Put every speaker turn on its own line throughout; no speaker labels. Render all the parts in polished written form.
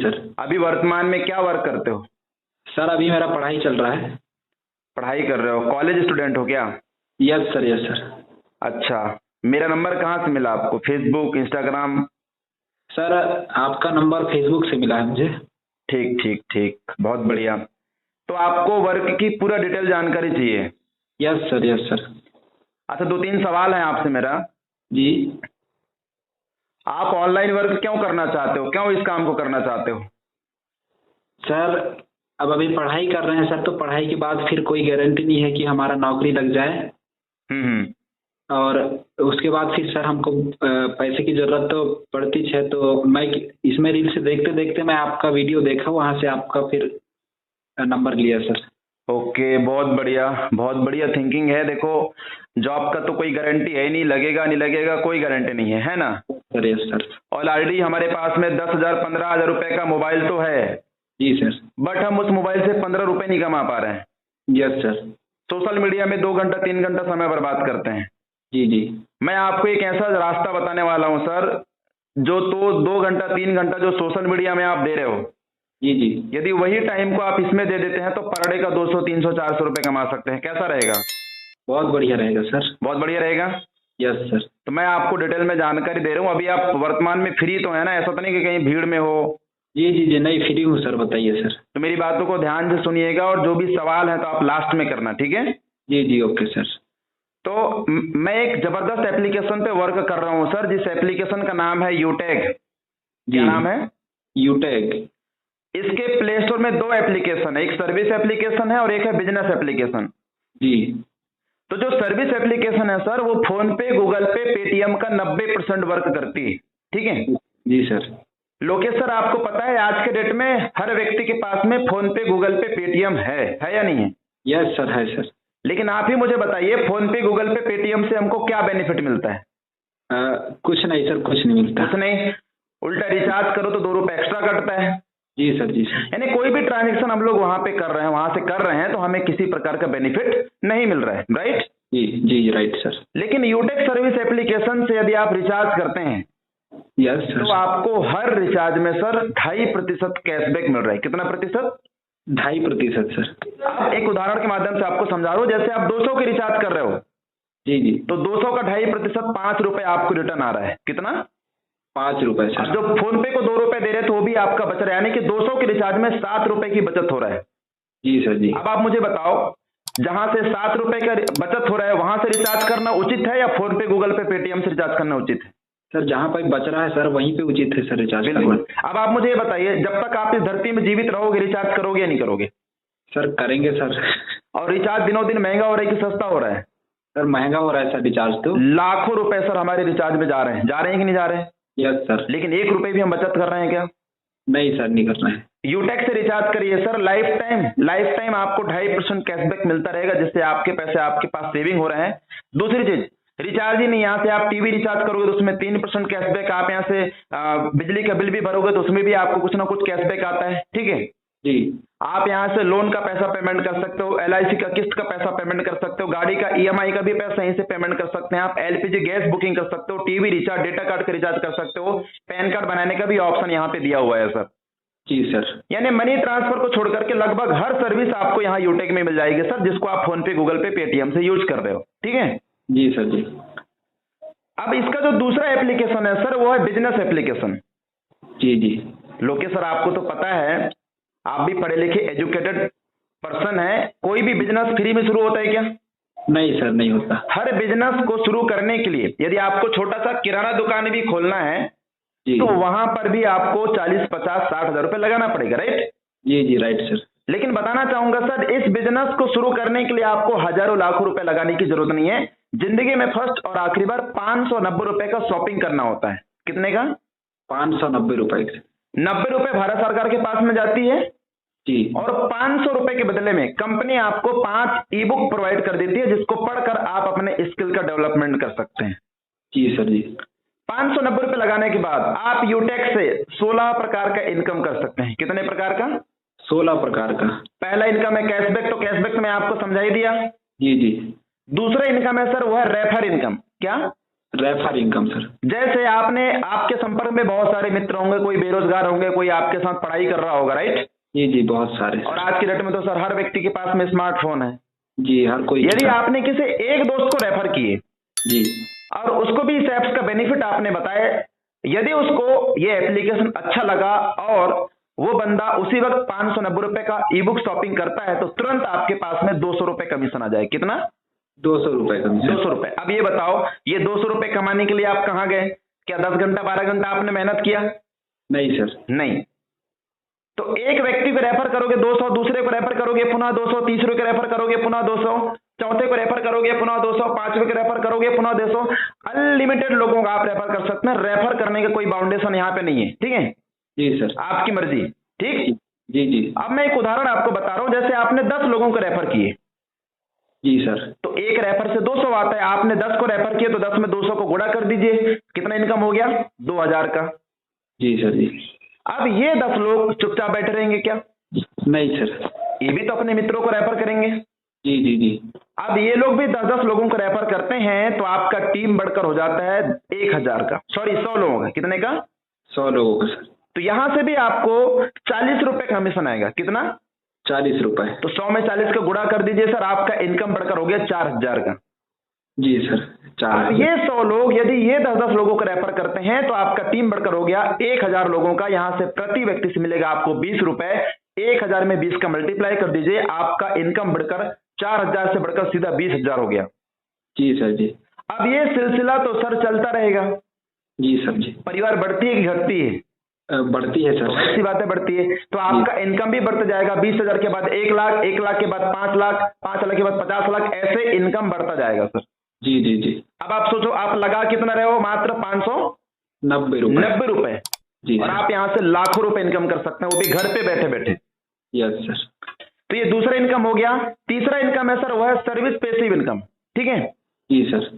Sir.
अभी वर्तमान में क्या वर्क करते हो?
सर अभी मेरा पढ़ाई चल रहा है।
पढ़ाई कर रहे हो, कॉलेज स्टूडेंट हो क्या?
Yes sir, yes sir.
अच्छा, मेरा नंबर कहाँ से मिला आपको? Facebook, Instagram?
सर आपका नंबर फेसबुक से मिला है मुझे।
ठीक ठीक ठीक, बहुत बढ़िया। तो आपको वर्क की पूरा डिटेल जानकारी चाहिए?
Yes sir, yes sir.
अच्छा, 2-3 सवाल हैं आपसे मेरा।
जी।
आप ऑनलाइन वर्क क्यों करना चाहते हो, क्यों इस काम को करना चाहते हो?
सर अब अभी पढ़ाई कर रहे हैं सर, तो पढ़ाई के बाद फिर कोई गारंटी नहीं है कि हमारा नौकरी लग जाए।
हम्म।
और उसके बाद फिर सर हमको पैसे की ज़रूरत तो पड़ती है, तो मैं इसमें रील से देखते देखते मैं आपका वीडियो देखा, वहाँ से आपका फिर नंबर लिया सर।
ओके, बहुत बढ़िया, बहुत बढ़िया थिंकिंग है। देखो, जॉब का तो कोई गारंटी है ही नहीं, लगेगा नहीं लगेगा कोई गारंटी नहीं है ना?
Sir yes sir.
और ऑलरेडी हमारे पास में 10,000 15,000 रुपए का मोबाइल तो है,
जी सर।
बट हम उस मोबाइल से 15 रुपए नहीं कमा पा रहे हैं।
Yes sir.
सोशल मीडिया में 2 घंटा 3 घंटा समय बर्बाद करते हैं।
जी जी।
मैं आपको एक ऐसा रास्ता बताने वाला हूँ सर, जो तो 2 घंटा 3 घंटा जो सोशल मीडिया में आप दे रहे हो,
जी जी।
यदि वही टाइम को आप इसमें दे देते हैं तो पर डे का 200 300 400 रुपए कमा सकते हैं। कैसा रहेगा?
बहुत बढ़िया रहेगा सर।
बहुत बढ़िया रहेगा।
Yes sir.
तो मैं आपको डिटेल में जानकारी दे रहा हूँ। अभी आप वर्तमान में फ्री तो है ना? ऐसा तो नहीं कि कहीं भीड़ में हो?
जी जी जी, नहीं फ्री हूँ सर, बताइए सर।
तो मेरी बातों को ध्यान से सुनिएगा, और जो भी सवाल है तो आप लास्ट में करना, ठीक है?
जी जी, ओके सर।
तो मैं एक जबरदस्त एप्लीकेशन पे वर्क कर रहा हूँ सर, जिस एप्लीकेशन का नाम है यूटेक। क्या नाम है?
यूटेक।
इसके प्ले स्टोर में 2 एप्लीकेशन है, एक सर्विस एप्लीकेशन है और एक है बिजनेस एप्लीकेशन।
जी।
तो जो सर्विस एप्लीकेशन है सर, वो फोन पे, गूगल पे, पेटीएम का 90% वर्क करती है, ठीक है?
जी सर।
लोकेश सर, आपको पता है आज के डेट में हर व्यक्ति के पास में फोन पे, गूगल पे, पेटीएम है या नहीं है?
यस सर, है सर।
लेकिन आप ही मुझे बताइए, फोन पे, गूगल पे, पेटीएम से हमको क्या बेनिफिट मिलता है?
कुछ नहीं सर, कुछ नहीं मिलता।
कुछ नहीं, उल्टा रिचार्ज करो तो 2 रुपए एक्स्ट्रा कटता है।
जी सर, जी सर।
यानी कोई भी ट्रांजेक्शन हम लोग वहां पे कर रहे हैं, वहां से कर रहे हैं, तो हमें किसी प्रकार का बेनिफिट नहीं मिल रहा है, राइट?
जी जी, राइट सर।
लेकिन यूटेक सर्विस एप्लीकेशन से यदि आप रिचार्ज करते हैं,
यस सर,
तो आपको हर रिचार्ज में सर 2.5% कैशबैक मिल रहा है। कितना प्रतिशत?
2.5% सर।
एक उदाहरण के माध्यम से आपको समझा रहा हूं। जैसे आप 200 के रिचार्ज कर रहे हो,
जी जी,
तो 200 का 2.5% 5 रुपए आपको रिटर्न आ रहा है। कितना?
5 रुपए
अब
सर।
जो फोन पे को 2 रुपए दे रहे हैं तो वो भी आपका बच रहा है, यानी कि 200 के रिचार्ज में 7 रुपए की बचत हो रहा है।
जी सर जी।
अब आप मुझे बताओ, जहां से 7 रुपए का बचत हो रहा है वहां से रिचार्ज करना उचित है या फोन पे, गूगल पे, पेटीएम से रिचार्ज करना उचित है?
सर जहाँ पर बच रहा है सर वहीं पे उचित है सर रिचार्ज
बिल्कुल।
करना।
अब आप मुझे ये बताइए, जब तक आप इस धरती में जीवित रहोगे रिचार्ज करोगे या नहीं करोगे?
सर करेंगे सर।
और रिचार्ज दिनों दिन महंगा हो रहा है कि सस्ता हो रहा है?
सर महंगा हो रहा है सर रिचार्ज तो।
लाखों रुपए सर हमारे रिचार्ज में जा रहे हैं कि नहीं जा रहे हैं?
Yes sir.
लेकिन 1 रुपए भी हम बचत कर रहे हैं क्या?
नहीं सर, नहीं करना है।
यूटेक से रिचार्ज करिए सर, लाइफ टाइम आपको 2.5% कैशबैक मिलता रहेगा, जिससे आपके पैसे आपके पास सेविंग हो रहे हैं। दूसरी चीज, रिचार्ज ही नहीं, यहाँ से आप टीवी रिचार्ज करोगे तो उसमें 3% कैशबैक। आप यहाँ से बिजली का बिल भी भरोगे तो उसमें भी आपको कुछ ना कुछ कैशबैक आता है, ठीक है?
जी।
आप यहाँ से लोन का पैसा पेमेंट कर सकते हो, LIC का किस्त का पैसा पेमेंट कर सकते हो, गाड़ी का EMI का भी पैसा यहीं से पेमेंट कर सकते हैं आप, LPG गैस बुकिंग कर सकते हो, टीवी रिचार्ज, डेटा कार्ड का रिचार्ज कर सकते हो, पैन कार्ड बनाने का भी ऑप्शन यहाँ पे दिया हुआ है सर।
जी सर।
यानी मनी ट्रांसफर को छोड़ करके लगभग हर सर्विस आपको यहाँ यूटेक में मिल जाएगी सर, जिसको आप फोन पे, गूगल पे, पेटीएम से यूज कर रहे हो, ठीक है?
जी सर जी।
अब इसका जो दूसरा एप्लीकेशन है सर, वो है बिजनेस एप्लीकेशन।
जी जी।
लोकेश सर, आपको तो पता है, आप भी पढ़े लिखे एजुकेटेड पर्सन है, कोई भी बिजनेस फ्री में शुरू होता है क्या?
नहीं सर, नहीं होता।
हर बिजनेस को शुरू करने के लिए यदि आपको छोटा सा किराना दुकान भी खोलना है,
जी।
तो वहां पर भी आपको 40 50 60 हजार रुपए लगाना पड़ेगा, राइट?
जी जी, राइट सर।
लेकिन बताना चाहूंगा सर, इस बिजनेस को शुरू करने के लिए आपको हजारों लाखों रुपए लगाने की जरूरत नहीं है। जिंदगी में फर्स्ट और आखिरी बार 590 रुपए का शॉपिंग करना होता है। कितने का?
590 रुपए।
90 रुपए भारत सरकार के पास में जाती है,
जी।
और 500 रुपए के बदले में कंपनी आपको 5 ई-बुक प्रोवाइड कर देती है, जिसको पढ़कर आप अपने स्किल का डेवलपमेंट कर सकते हैं।
जी सर जी।
590 रुपए लगाने के बाद आप यूटेक से 16 प्रकार का इनकम कर सकते हैं। कितने प्रकार का?
16 प्रकार का।
पहला इनकम है कैशबैक, तो कैशबैक तो मैं आपको समझा ही दिया।
जी जी।
दूसरा इनकम है सर, वो है रेफर इनकम। क्या?
Refer income sir.
जैसे आपके संपर्क में बहुत सारे मित्र होंगे, कोई बेरोजगार होंगे, कोई आपके साथ पढ़ाई कर रहा होगा, राइट?
जी जी बहुत सारे।
और आज की डेट में तो सर हर व्यक्ति के पास में स्मार्टफोन है।
जी हर कोई।
यदि आपने किसी एक दोस्त को रेफर किए
जी
और उसको भी इस ऐप्स का बेनिफिट आपने बताया, यदि उसको ये एप्लीकेशन अच्छा लगा और वो बंदा उसी वक्त 590 रुपए का ई बुक शॉपिंग करता है, तो तुरंत आपके पास में 200 रुपए कमीशन आ जाए। कितना?
200 रुपए कमीशन।
200 रुपए। अब ये बताओ, ये 200 रुपए कमाने के लिए आप कहाँ गए? क्या 10 घंटा 12 घंटा आपने मेहनत किया?
नहीं सर।
नहीं। तो एक व्यक्ति को रेफर करोगे 200, दूसरे को रेफर करोगे पुनः 200, तीसरे को रेफर करोगे पुनः 200, चौथे को रेफर करोगे पुनः 200, पांचवे को रेफर करोगे पुनः 200। अनलिमिटेड लोगों को आप रेफर कर सकते हैं। रेफर करने का कोई बाउंडेशन यहाँ पे नहीं है, ठीक है?
जी सर।
आपकी मर्जी, ठीक।
जी जी।
अब मैं एक उदाहरण आपको बता रहा हूं, जैसे आपने 10 लोगों को रेफर किए।
जी सर।
तो एक रेफर से 200 आता है, आपने 10 को रेफर किए तो 10 में 200 को गुणा कर दीजिए, कितना इनकम हो गया? 2000 का।
जी सर जी।
अब ये 10 लोग चुपचाप बैठे रहेंगे क्या?
नहीं सर।
ये भी तो अपने मित्रों को रेफर करेंगे।
जी जी जी।
अब ये लोग भी 10-10 लोगों को रेफर करते हैं तो आपका टीम बढ़कर हो जाता है 1000 का, सॉरी 100 लोगों का। कितने का?
100 लोगों का सर।
तो यहां से भी आपको 40 रुपए कमीशन आएगा। कितना?
40 रुपए।
तो 100 में 40 का गुणा कर दीजिए सर, आपका इनकम बढ़कर हो गया 4000 का।
जी सर।
अब ये 100 लोग यदि ये 10-10 लोगों को रेफर करते हैं तो आपका टीम बढ़कर हो गया 1000 लोगों का। यहां से प्रति व्यक्ति से मिलेगा आपको 20 रुपए। 1000 में 20 का मल्टीप्लाई कर दीजिए, आपका इनकम बढ़कर 4000 से बढ़कर सीधा 20,000 हो गया।
जी सर जी।
अब ये सिलसिला तो सर चलता रहेगा।
जी सर जी।
परिवार बढ़ती है कि घटती है?
बढ़ती है सर।
ऐसी बातें बढ़ती है। तो आपका इनकम भी बढ़ता जाएगा। 20,000 के बाद 1 लाख, 1 लाख के बाद 5 लाख, 5 लाख के बाद 50 लाख, ऐसे इनकम बढ़ता जाएगा सर।
जी जी जी।
अब आप सोचो, आप लगा कितना रहे हो? मात्र
590 रुपए।
90 रुपए।
जी
और आप यहां से लाखों रुपए इनकम कर सकते हैं, वो भी घर पे बैठे बैठे।
Yes sir.
तो ये दूसरा इनकम हो गया। तीसरा इनकम है सर, वह है सर्विस पेसिव इनकम, ठीक है?
जी सर।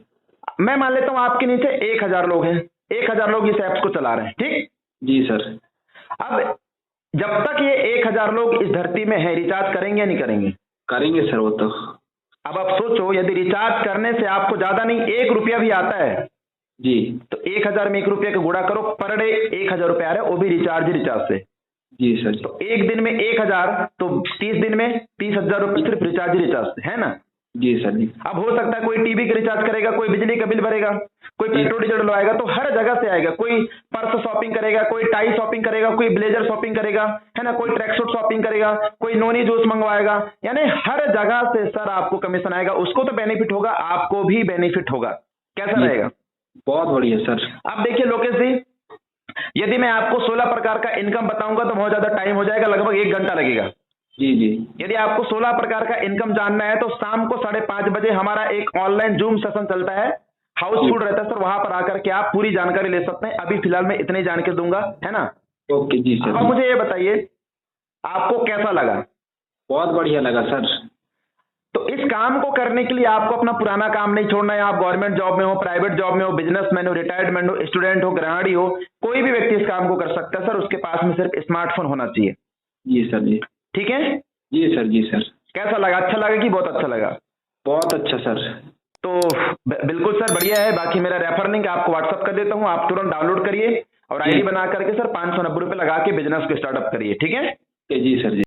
मैं मान लेता हूं आपके नीचे 1000 लोग हैं, 1000 लोग इस ऐप्स को चला रहे हैं, ठीक?
जी सर।
अब जब तक ये 1000 लोग इस धरती में है, रिचार्ज करेंगे या नहीं करेंगे?
करेंगे सर वो तो।
अब आप सोचो, यदि रिचार्ज करने से आपको ज्यादा नहीं 1 रुपया भी आता है,
जी,
तो 1000 में 1 रुपया का गुणा करो, पर डे 1000 रुपया आ रहा है, वो भी रिचार्ज से।
जी सर।
तो एक दिन में 1000, तो 30 दिन में 30,000 रुपये सिर्फ रिचार्ज से, है ना?
जी सर जी।
अब हो सकता है कोई टीवी का रिचार्ज करेगा, कोई बिजली का बिल भरेगा, कोई पेट्रोल डीजल डलवाएगा, तो हर जगह से आएगा। कोई पर्स शॉपिंग करेगा, कोई टाई शॉपिंग करेगा, कोई ब्लेजर शॉपिंग करेगा, है ना? कोई ट्रैक सूट शॉपिंग करेगा, कोई नोनी जूस मंगवाएगा। यानी हर जगह से सर आपको कमीशन आएगा। उसको तो बेनिफिट होगा, आपको भी बेनिफिट होगा। कैसा रहेगा?
बहुत बढ़िया सर।
अब देखिए लोकेश जी, यदि मैं आपको 16 प्रकार का इनकम बताऊंगा तो बहुत ज्यादा टाइम हो जाएगा, लगभग 1 घंटा लगेगा।
जी जी।
यदि आपको 16 प्रकार का इनकम जानना है तो शाम को 5:30 बजे हमारा एक ऑनलाइन जूम सेशन चलता है, हाउसफुल रहता है सर, वहां पर आकर के आप पूरी जानकारी ले सकते हैं। अभी फिलहाल मैं इतनी जानकारी दूंगा, है ना?
ओके जी सर।
अब मुझे ये बताइए, आपको कैसा लगा?
बहुत बढ़िया लगा सर।
तो इस काम को करने के लिए आपको अपना पुराना काम नहीं छोड़ना है। आप गवर्नमेंट जॉब में हो, प्राइवेट जॉब में हो, बिजनेसमैन हो, रिटायर्डमेंट हो, स्टूडेंट हो, गृहिणी हो, कोई भी व्यक्ति इस काम को कर सकता है सर। उसके पास में सिर्फ स्मार्टफोन होना चाहिए।
जी सर जी।
ठीक है
जी सर। जी सर।
कैसा लगा? अच्छा लगा कि बहुत अच्छा लगा?
बहुत अच्छा सर।
तो बिल्कुल सर, बढ़िया है। बाकी मेरा रेफर लिंक आपको व्हाट्सअप कर देता हूँ, आप तुरंत डाउनलोड करिए और आईडी बना करके सर 590 रुपए लगा के बिजनेस को स्टार्टअप करिए। ठीक है
जी सर जी।